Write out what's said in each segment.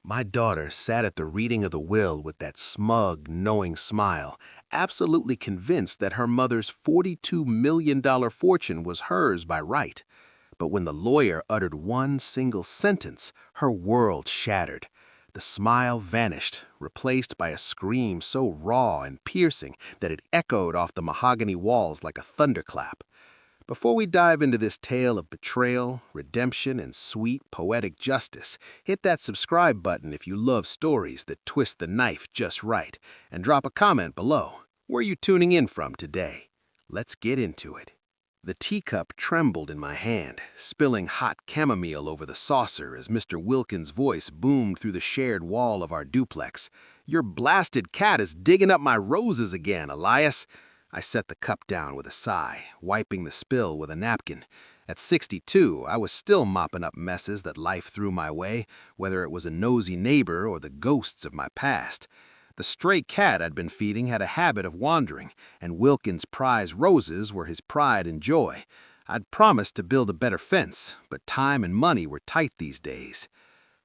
My daughter sat at the reading of the will with that smug, knowing smile, absolutely convinced that her mother's $42 million fortune was hers by right. But when the lawyer uttered one single sentence, her world shattered. The smile vanished, replaced by a scream so raw and piercing that it echoed off the mahogany walls like a thunderclap. Before we dive into this tale of betrayal, redemption, and sweet, poetic justice, hit that subscribe button if you love stories that twist the knife just right, and drop a comment below. Where are you tuning in from today? Let's get into it. The teacup trembled in my hand, spilling hot chamomile over the saucer as Mr. Wilkins' voice boomed through the shared wall of our duplex. "Your blasted cat is digging up my roses again, Elias." I set the cup down with a sigh, wiping the spill with a napkin. At 62, I was still mopping up messes that life threw my way, whether it was a nosy neighbor or the ghosts of my past. The stray cat I'd been feeding had a habit of wandering, and Wilkins' prize roses were his pride and joy. I'd promised to build a better fence, but time and money were tight these days.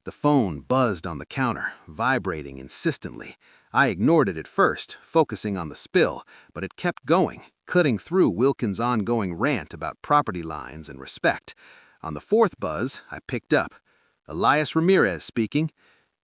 The phone buzzed on the counter, vibrating insistently. I ignored it at first, focusing on the spill, but it kept going, cutting through Wilkins' ongoing rant about property lines and respect. On the fourth buzz, I picked up. "Elias Ramirez speaking."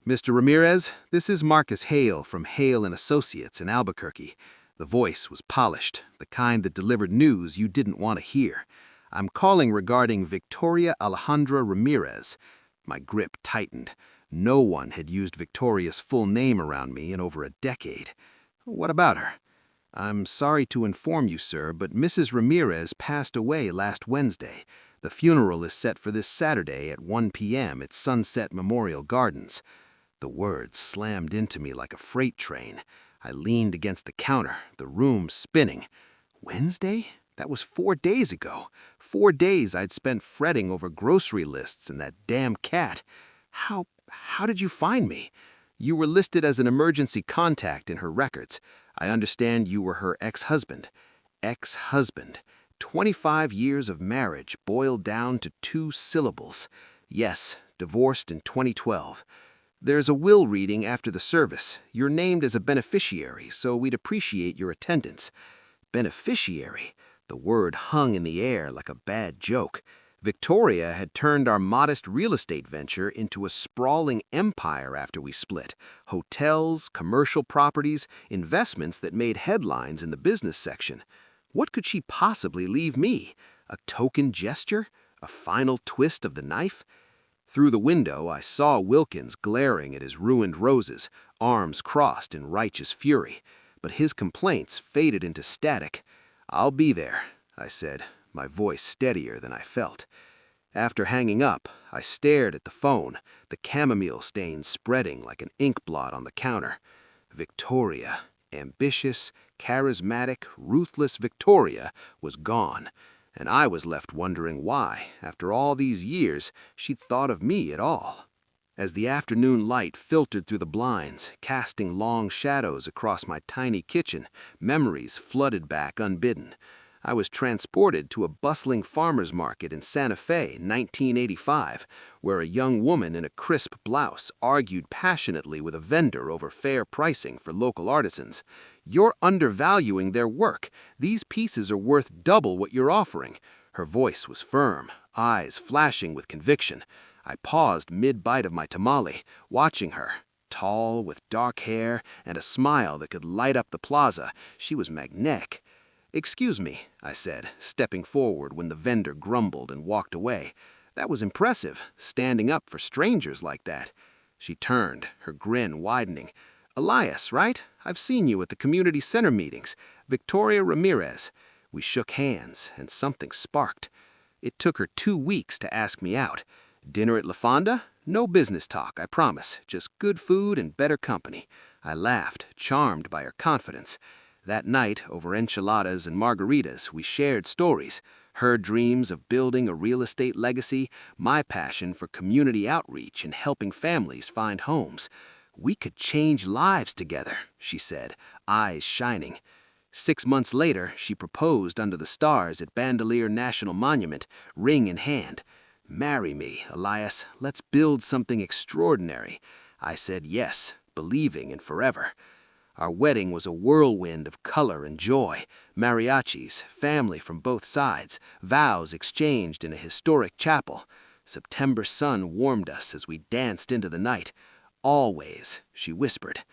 "Mr. Ramirez, this is Marcus Hale from Hale and Associates in Albuquerque." The voice was polished, the kind that delivered news you didn't want to hear. "I'm calling regarding Victoria Alejandra Ramirez." My grip tightened. No one had used Victoria's full name around me in over a decade. "What about her?" "I'm sorry to inform you, sir, but Mrs. Ramirez passed away last Wednesday. The funeral is set for this Saturday at 1 p.m. at Sunset Memorial Gardens." The words slammed into me like a freight train. I leaned against the counter, the room spinning. Wednesday? That was 4 days ago. 4 days I'd spent fretting over grocery lists and that damn cat. How did you find me?" "You were listed as an emergency contact in her records. I understand you were her ex-husband." Ex-husband. 25 years of marriage boiled down to 2 syllables. "Yes, divorced in 2012. There's a will reading after the service. You're named as a beneficiary, so we'd appreciate your attendance." Beneficiary? The word hung in the air like a bad joke. Victoria had turned our modest real estate venture into a sprawling empire after we split. Hotels, commercial properties, investments that made headlines in the business section. What could she possibly leave me? A token gesture? A final twist of the knife? Through the window, I saw Wilkins glaring at his ruined roses, arms crossed in righteous fury. But his complaints faded into static. "I'll be there," I said, my voice steadier than I felt. After hanging up, I stared at the phone, the chamomile stain spreading like an ink blot on the counter. Victoria, ambitious, charismatic, ruthless Victoria, was gone, and I was left wondering why, after all these years, she'd thought of me at all. As the afternoon light filtered through the blinds, casting long shadows across my tiny kitchen, memories flooded back unbidden. I was transported to a bustling farmer's market in Santa Fe, 1985, where a young woman in a crisp blouse argued passionately with a vendor over fair pricing for local artisans. "You're undervaluing their work. These pieces are worth double what you're offering." Her voice was firm, eyes flashing with conviction. I paused mid-bite of my tamale, watching her. Tall, with dark hair and a smile that could light up the plaza, she was magnetic. "Excuse me," I said, stepping forward when the vendor grumbled and walked away. "That was impressive, standing up for strangers like that." She turned, her grin widening. "Elias, right? I've seen you at the community center meetings. Victoria Ramirez." We shook hands, and something sparked. It took her 2 weeks to ask me out. "Dinner at La Fonda? No business talk, I promise. Just good food and better company." I laughed, charmed by her confidence. That night, over enchiladas and margaritas, we shared stories. Her dreams of building a real estate legacy, my passion for community outreach and helping families find homes. "We could change lives together," she said, eyes shining. 6 months later, she proposed under the stars at Bandelier National Monument, ring in hand. "Marry me, Elias. Let's build something extraordinary." I said yes, believing in forever. Our wedding was a whirlwind of color and joy, mariachis, family from both sides, vows exchanged in a historic chapel. September sun warmed us as we danced into the night. Always, she whispered.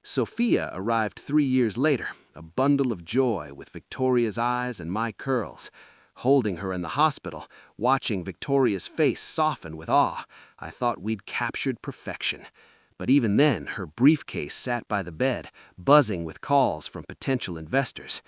Sophia arrived 3 years later, a bundle of joy with Victoria's eyes and my curls. Holding her in the hospital, watching Victoria's face soften with awe, I thought we'd captured perfection. But even then, her briefcase sat by the bed, buzzing with calls from potential investors.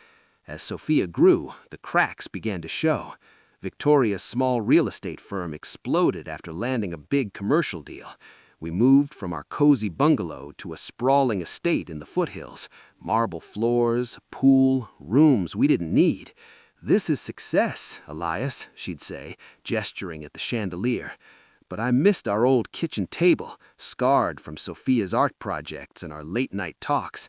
As Sophia grew, the cracks began to show. Victoria's small real estate firm exploded after landing a big commercial deal. We moved from our cozy bungalow to a sprawling estate in the foothills. Marble floors, a pool, rooms we didn't need. "This is success, Elias," she'd say, gesturing at the chandelier. But I missed our old kitchen table, scarred from Sophia's art projects and our late-night talks.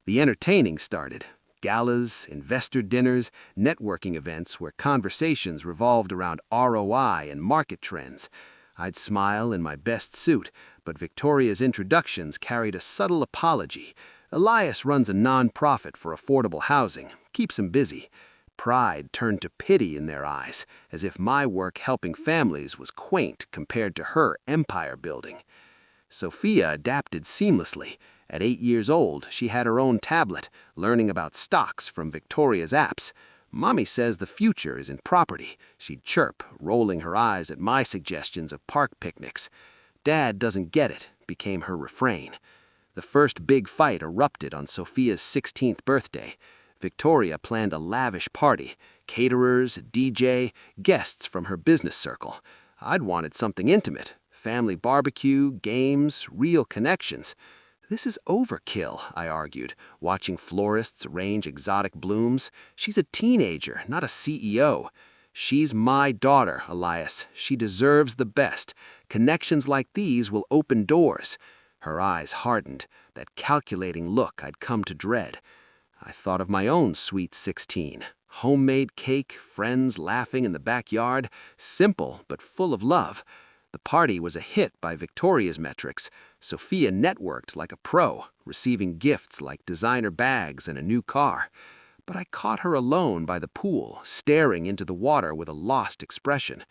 The entertaining started. Galas, investor dinners, networking events where conversations revolved around ROI and market trends. I'd smile in my best suit, but Victoria's introductions carried a subtle apology. "Elias runs a non-profit for affordable housing, keeps him busy." Pride turned to pity in their eyes, as if my work helping families was quaint compared to her empire building. Sophia adapted seamlessly. At 8 years old, she had her own tablet, learning about stocks from Victoria's apps. "Mommy says the future is in property," she'd chirp, rolling her eyes at my suggestions of park picnics. "Dad doesn't get it," became her refrain. The first big fight erupted on Sophia's 16th birthday. Victoria planned a lavish party, caterers, a DJ, guests from her business circle. I'd wanted something intimate, family barbecue, games, real connections. "This is overkill," I argued, watching florists arrange exotic blooms. "She's a teenager, not a CEO. She's my daughter, Elias. She deserves the best. Connections like these will open doors." Her eyes hardened, that calculating look I'd come to dread. I thought of my own sweet 16. Homemade cake, friends laughing in the backyard, simple but full of love. The party was a hit by Victoria's metrics. Sophia networked like a pro, receiving gifts like designer bags and a new car. But I caught her alone by the pool, staring into the water with a lost expression.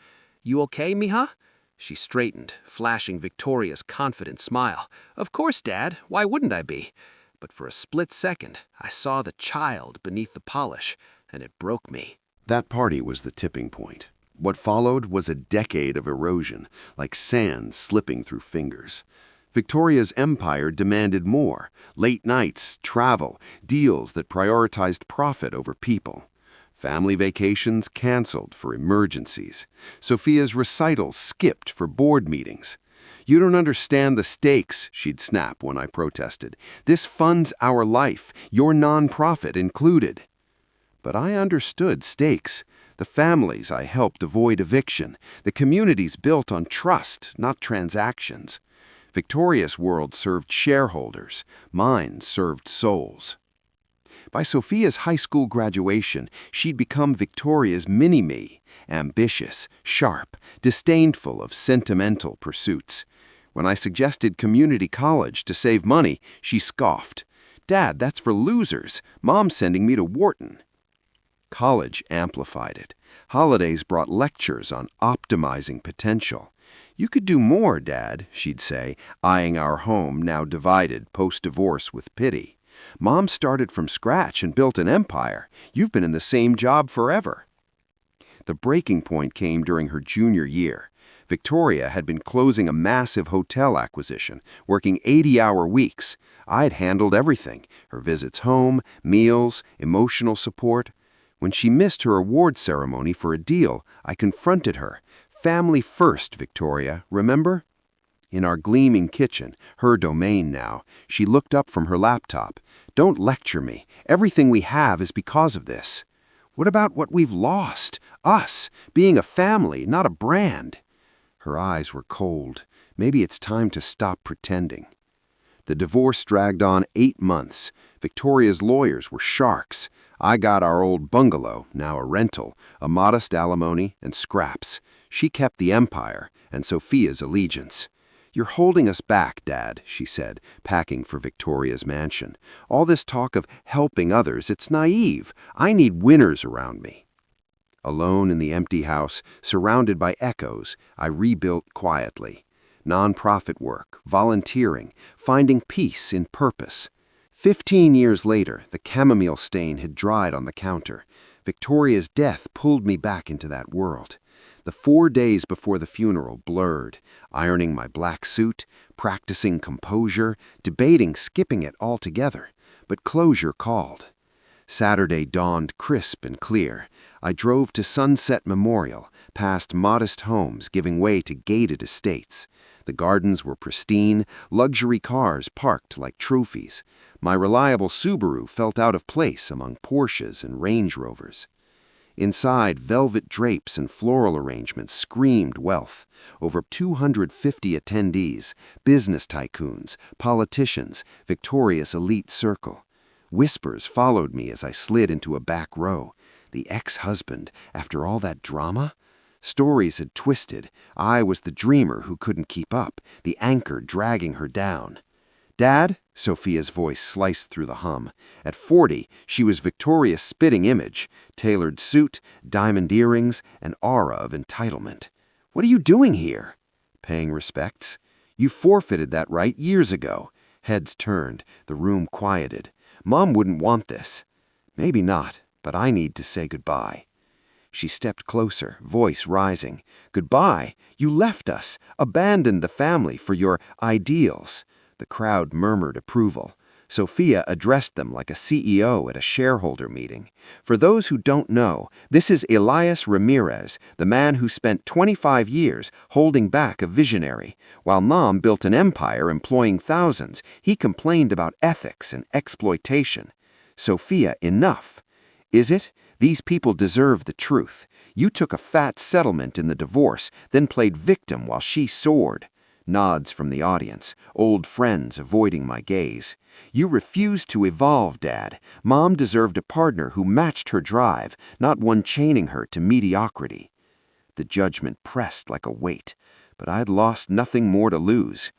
"You okay, mija?" She straightened, flashing Victoria's confident smile. "Of course, Dad. Why wouldn't I be?" But for a split second, I saw the child beneath the polish, and it broke me. That party was the tipping point. What followed was a decade of erosion, like sand slipping through fingers. Victoria's empire demanded more: late nights, travel, deals that prioritized profit over people. Family vacations canceled for emergencies. Sophia's recitals skipped for board meetings. "You don't understand the stakes," she'd snap when I protested. "This funds our life, your nonprofit included." But I understood stakes. The families I helped avoid eviction. The communities built on trust, not transactions. Victoria's world served shareholders. Mine served souls. By Sophia's high school graduation, she'd become Victoria's mini-me, ambitious, sharp, disdainful of sentimental pursuits. When I suggested community college to save money, she scoffed. "Dad, that's for losers. Mom's sending me to Wharton." College amplified it. Holidays brought lectures on optimizing potential. "You could do more, Dad," she'd say, eyeing our home, now divided post-divorce, with pity. "Mom started from scratch and built an empire. You've been in the same job forever." The breaking point came during her junior year. Victoria had been closing a massive hotel acquisition, working 80-hour weeks. I'd handled everything: her visits home, meals, emotional support. When she missed her award ceremony for a deal, I confronted her. "Family first, Victoria, remember?" In our gleaming kitchen, her domain now, she looked up from her laptop. "Don't lecture me. Everything we have is because of this." "What about what we've lost? Us, being a family, not a brand." Her eyes were cold. Maybe it's time to stop pretending. The divorce dragged on 8 months. Victoria's lawyers were sharks. I got our old bungalow, now a rental, a modest alimony, and scraps. She kept the empire and Sophia's allegiance. "You're holding us back, Dad," she said, packing for Victoria's mansion. "All this talk of helping others, it's naive. I need winners around me." Alone in the empty house, surrounded by echoes, I rebuilt quietly. Nonprofit work, volunteering, finding peace in purpose. 15 years later, the chamomile stain had dried on the counter. Victoria's death pulled me back into that world. The 4 days before the funeral blurred, ironing my black suit, practicing composure, debating skipping it altogether. But closure called. Saturday dawned crisp and clear. I drove to Sunset Memorial, past modest homes giving way to gated estates. The gardens were pristine, luxury cars parked like trophies. My reliable Subaru felt out of place among Porsches and Range Rovers. Inside, velvet drapes and floral arrangements screamed wealth. Over 250 attendees, business tycoons, politicians, Victoria's elite circle. Whispers followed me as I slid into a back row. The ex-husband, after all that drama? Stories had twisted. I was the dreamer who couldn't keep up, the anchor dragging her down. "Dad?" Sophia's voice sliced through the hum. At 40, she was Victoria's spitting image, tailored suit, diamond earrings, an aura of entitlement. "What are you doing here?" "Paying respects. You forfeited that right years ago." Heads turned, the room quieted. "Mom wouldn't want this." "Maybe not, but I need to say goodbye." She stepped closer, voice rising. "Goodbye? You left us, abandoned the family for your ideals." The crowd murmured approval. Sophia addressed them like a CEO at a shareholder meeting. "For those who don't know, this is Elias Ramirez, the man who spent 25 years holding back a visionary. While Mom built an empire employing thousands, he complained about ethics and exploitation. Sophia, enough. Is it? These people deserve the truth. You took a fat settlement in the divorce, then played victim while she soared." Nods from the audience, old friends avoiding my gaze. "You refused to evolve, Dad. Mom deserved a partner who matched her drive, not one chaining her to mediocrity." The judgment pressed like a weight, but I'd lost nothing more to lose.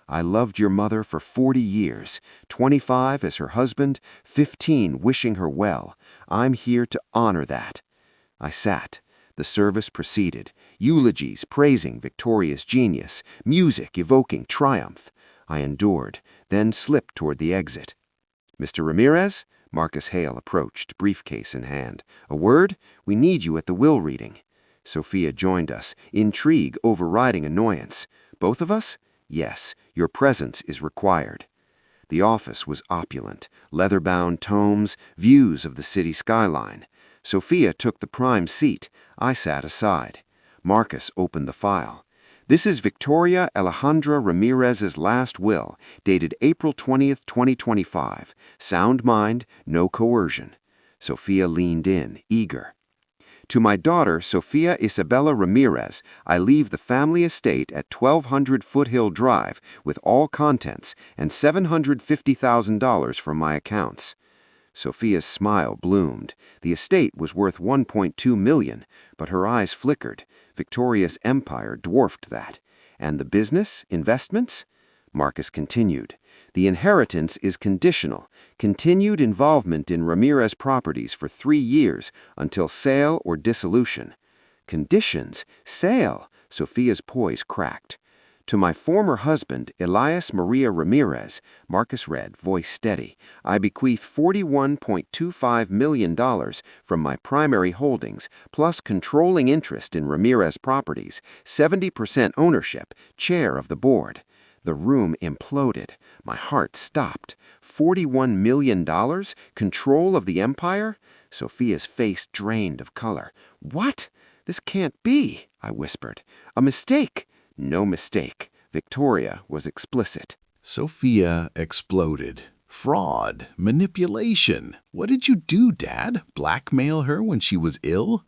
"I loved your mother for 40 years, 25 as her husband, 15 wishing her well. I'm here to honor that." I sat. The service proceeded. Eulogies praising Victoria's genius, music evoking triumph. I endured, then slipped toward the exit. "Mr. Ramirez?" Marcus Hale approached, briefcase in hand. "A word? We need you at the will reading." Sophia joined us, intrigue overriding annoyance. "Both of us?" "Yes, your presence is required." The office was opulent, leather-bound tomes, views of the city skyline. Sophia took the prime seat. I sat aside. Marcus opened the file. "This is Victoria Alejandra Ramirez's last will, dated April 20th, 2025. Sound mind, no coercion." Sophia leaned in, eager. "To my daughter, Sophia Isabella Ramirez, I leave the family estate at 1200 Foothill Drive with all contents and $750,000 from my accounts." Sophia's smile bloomed. The estate was worth $1.2 million, but her eyes flickered. Victoria's empire dwarfed that. "And the business, investments?" Marcus continued. "The inheritance is conditional. Continued involvement in Ramirez properties for 3 years until sale or dissolution." "Conditions? Sale?" Sophia's poise cracked. "To my former husband, Elias Maria Ramirez," Marcus read, voice steady, "I bequeath $41.25 million from my primary holdings, plus controlling interest in Ramirez properties, 70% ownership, chair of the board." The room imploded. My heart stopped. $41 million? Control of the empire? Sophia's face drained of color. "What? This can't be," I whispered. "A mistake." "No mistake." Victoria was explicit. Sophia exploded. "Fraud, manipulation. What did you do, Dad? Blackmail her when she was ill?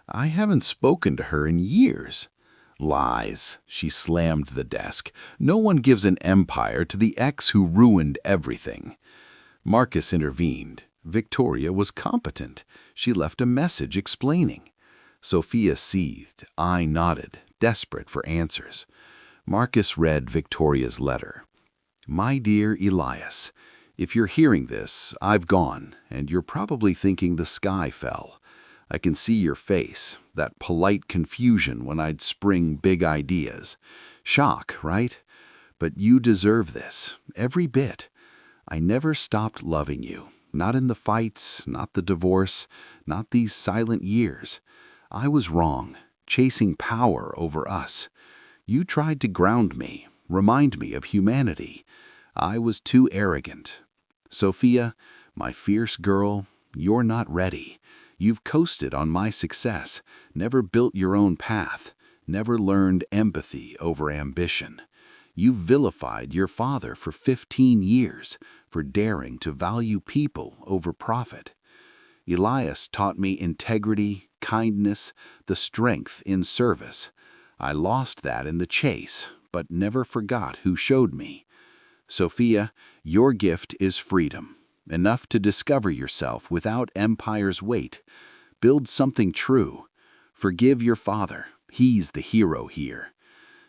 I haven't spoken to her in years." "Lies." She slammed the desk. "No one gives an empire to the ex who ruined everything." Marcus intervened. Victoria was competent. She left a message explaining. Sophia seethed. I nodded, desperate for answers. Marcus read Victoria's letter. My dear Elias, if you're hearing this, I've gone, and you're probably thinking the sky fell. I can see your face, that polite confusion when I'd spring big ideas. Shock, right? But you deserve this, every bit. I never stopped loving you, not in the fights, not the divorce, not these silent years. I was wrong, chasing power over us. You tried to ground me, remind me of humanity. I was too arrogant. Sophia, my fierce girl, you're not ready. You've coasted on my success, never built your own path, never learned empathy over ambition. You've vilified your father for 15 years for daring to value people over profit. Elias taught me integrity, kindness, the strength in service. I lost that in the chase, but never forgot who showed me. Sophia, your gift is freedom, enough to discover yourself without empire's weight. Build something true. Forgive your father. He's the hero here.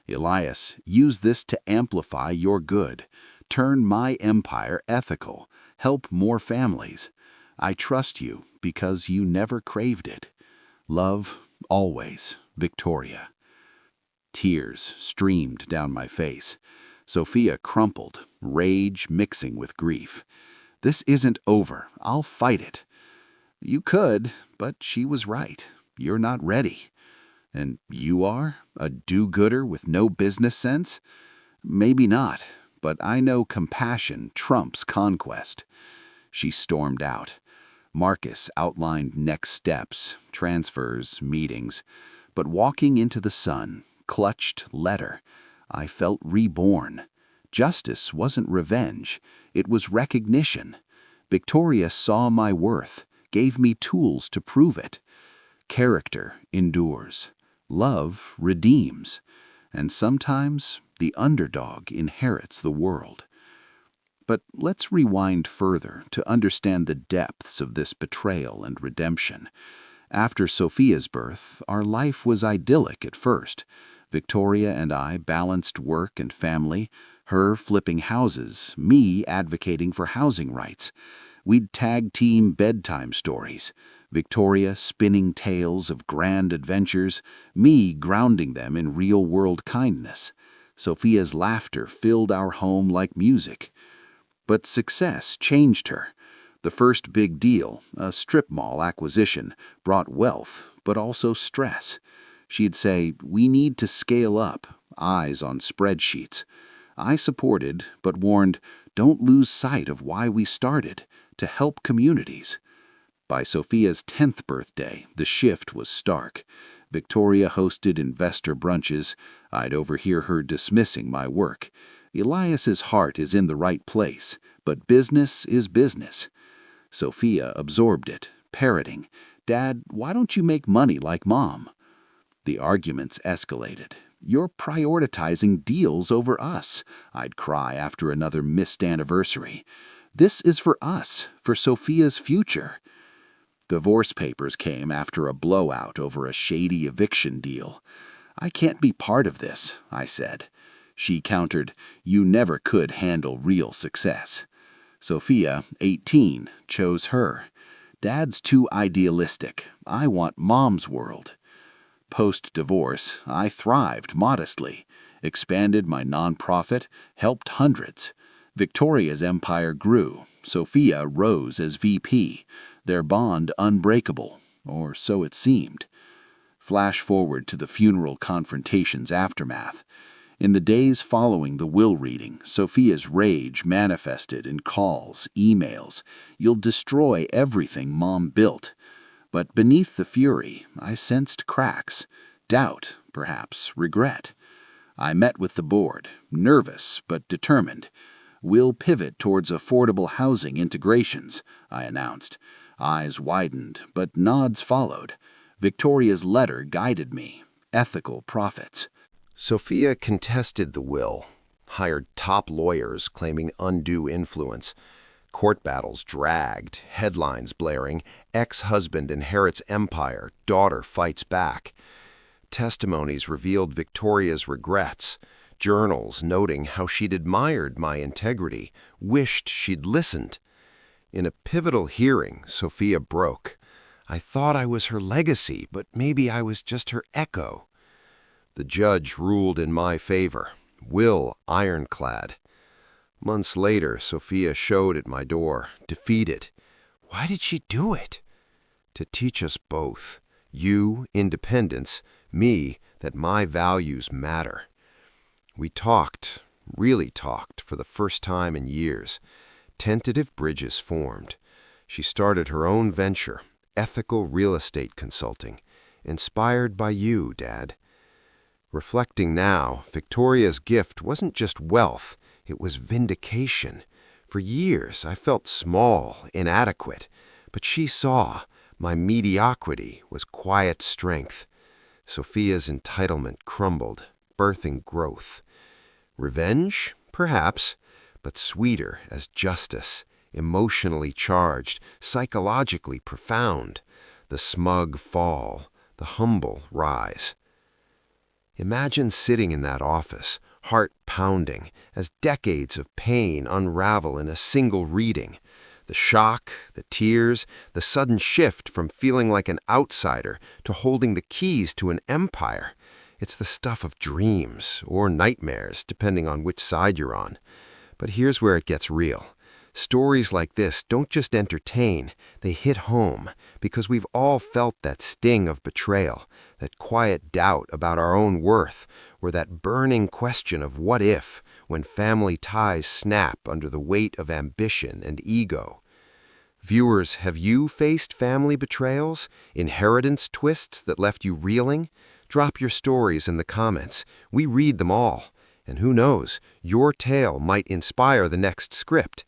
Elias, use this to amplify your good. Turn my empire ethical. Help more families. I trust you because you never craved it. Love, always, Victoria. Tears streamed down my face. Sophia crumpled, rage mixing with grief. This isn't over. I'll fight it. You could, but she was right. You're not ready. And you are? A do-gooder with no business sense? Maybe not, but I know compassion trumps conquest. She stormed out. Marcus outlined next steps, transfers, meetings. But walking into the sun, clutched letter, I felt reborn. Justice wasn't revenge. It was recognition. Victoria saw my worth, gave me tools to prove it. Character endures. Love redeems. And sometimes the underdog inherits the world. But let's rewind further to understand the depths of this betrayal and redemption. After Sophia's birth, our life was idyllic at first. Victoria and I balanced work and family, her flipping houses, me advocating for housing rights. We'd tag team bedtime stories, Victoria spinning tales of grand adventures, me grounding them in real-world kindness. Sophia's laughter filled our home like music. But success changed her. The first big deal, a strip mall acquisition, brought wealth, but also stress. She'd say, "We need to scale up," eyes on spreadsheets. I supported, but warned, "Don't lose sight of why we started, to help communities." By Sophia's 10th birthday, the shift was stark. Victoria hosted investor brunches. I'd overhear her dismissing my work. Elias's heart is in the right place, but business is business. Sophia absorbed it, parroting, "Dad, why don't you make money like Mom?" The arguments escalated. "You're prioritizing deals over us," I'd cry after another missed anniversary. "This is for us, for Sophia's future." Divorce papers came after a blowout over a shady eviction deal. "I can't be part of this," I said. She countered, "You never could handle real success." Sophia, 18, chose her. "Dad's too idealistic. I want Mom's world." Post-divorce, I thrived modestly, expanded my nonprofit, helped hundreds. Victoria's empire grew. Sophia rose as VP, their bond unbreakable, or so it seemed. Flash forward to the funeral confrontation's aftermath. In the days following the will reading, Sophia's rage manifested in calls, emails. "You'll destroy everything Mom built." But beneath the fury, I sensed cracks, doubt, perhaps regret. I met with the board, nervous but determined. "We'll pivot towards affordable housing integrations," I announced. Eyes widened, but nods followed. Victoria's letter guided me. Ethical profits. Sophia contested the will, hired top lawyers claiming undue influence. Court battles dragged, headlines blaring, ex-husband inherits empire, daughter fights back. Testimonies revealed Victoria's regrets. journals noting how she'd admired my integrity, wished she'd listened. In a pivotal hearing, Sophia broke. I thought I was her legacy, but maybe I was just her echo. The judge ruled in my favor, will ironclad. Months later, Sophia showed at my door, defeated. Why did she do it? To teach us both, you, independence, me, that my values matter. We talked, really talked, for the first time in years. Tentative bridges formed. She started her own venture, ethical real estate consulting, inspired by you, Dad. Reflecting now, Victoria's gift wasn't just wealth, it was vindication. For years, I felt small, inadequate, but she saw my mediocrity was quiet strength. Sophia's entitlement crumbled, birthing growth. Revenge? Perhaps, but sweeter as justice, emotionally charged, psychologically profound. The smug fall, the humble rise. Imagine sitting in that office, heart pounding, as decades of pain unravel in a single reading. The shock, the tears, the sudden shift from feeling like an outsider to holding the keys to an empire. It's the stuff of dreams, or nightmares, depending on which side you're on. But here's where it gets real. Stories like this don't just entertain, they hit home, because we've all felt that sting of betrayal, that quiet doubt about our own worth, or that burning question of what if, when family ties snap under the weight of ambition and ego. Viewers, have you faced family betrayals, inheritance twists that left you reeling? Drop your stories in the comments. We read them all. And who knows, your tale might inspire the next script.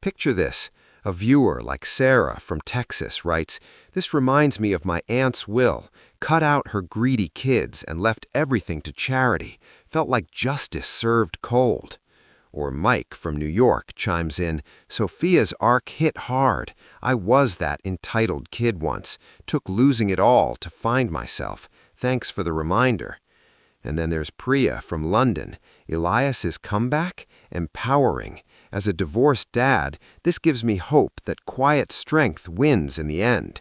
Picture this. A viewer like Sarah from Texas writes, "This reminds me of my aunt's will. Cut out her greedy kids and left everything to charity. Felt like justice served cold." Or Mike from New York chimes in, "Sophia's arc hit hard. I was that entitled kid once. Took losing it all to find myself. Thanks for the reminder." And then there's Priya from London. Elias's comeback? Empowering. As a divorced dad, this gives me hope that quiet strength wins in the end.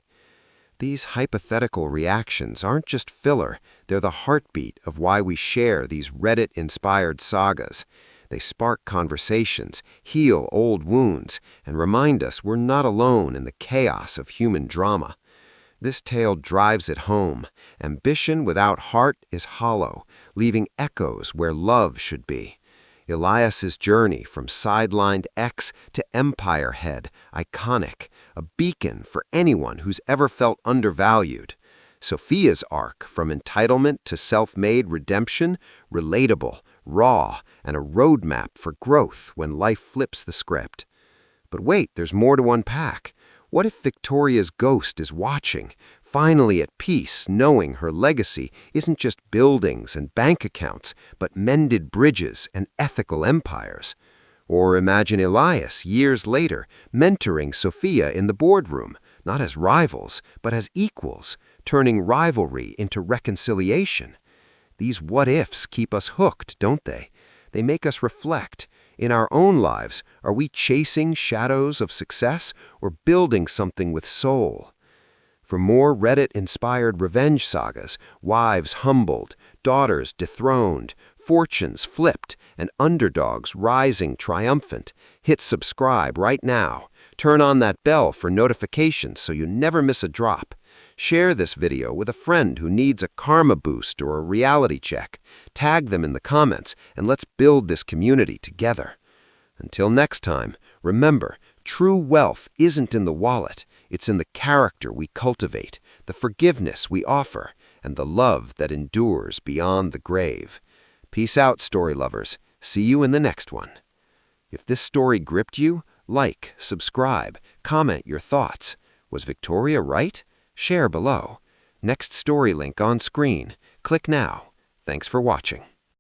These hypothetical reactions aren't just filler, they're the heartbeat of why we share these Reddit-inspired sagas. They spark conversations, heal old wounds, and remind us we're not alone in the chaos of human drama. This tale drives it home. Ambition without heart is hollow, leaving echoes where love should be. Elias's journey from sidelined ex to empire head, iconic, a beacon for anyone who's ever felt undervalued. Sophia's arc from entitlement to self-made redemption, relatable, raw, and a roadmap for growth when life flips the script. But wait, there's more to unpack. What if Victoria's ghost is watching, finally at peace, knowing her legacy isn't just buildings and bank accounts, but mended bridges and ethical empires? Or imagine Elias, years later, mentoring Sophia in the boardroom, not as rivals, but as equals, turning rivalry into reconciliation. These what-ifs keep us hooked, don't they? They make us reflect. In our own lives, are we chasing shadows of success or building something with soul? For more Reddit-inspired revenge sagas, wives humbled, daughters dethroned, fortunes flipped, and underdogs rising triumphant, hit subscribe right now. Turn on that bell for notifications so you never miss a drop. Share this video with a friend who needs a karma boost or a reality check. Tag them in the comments, and let's build this community together. Until next time, remember, true wealth isn't in the wallet. It's in the character we cultivate, the forgiveness we offer, and the love that endures beyond the grave. Peace out, story lovers. See you in the next one. If this story gripped you, like, subscribe, comment your thoughts. Was Victoria right? Share below. Next story link on screen. Click now. Thanks for watching.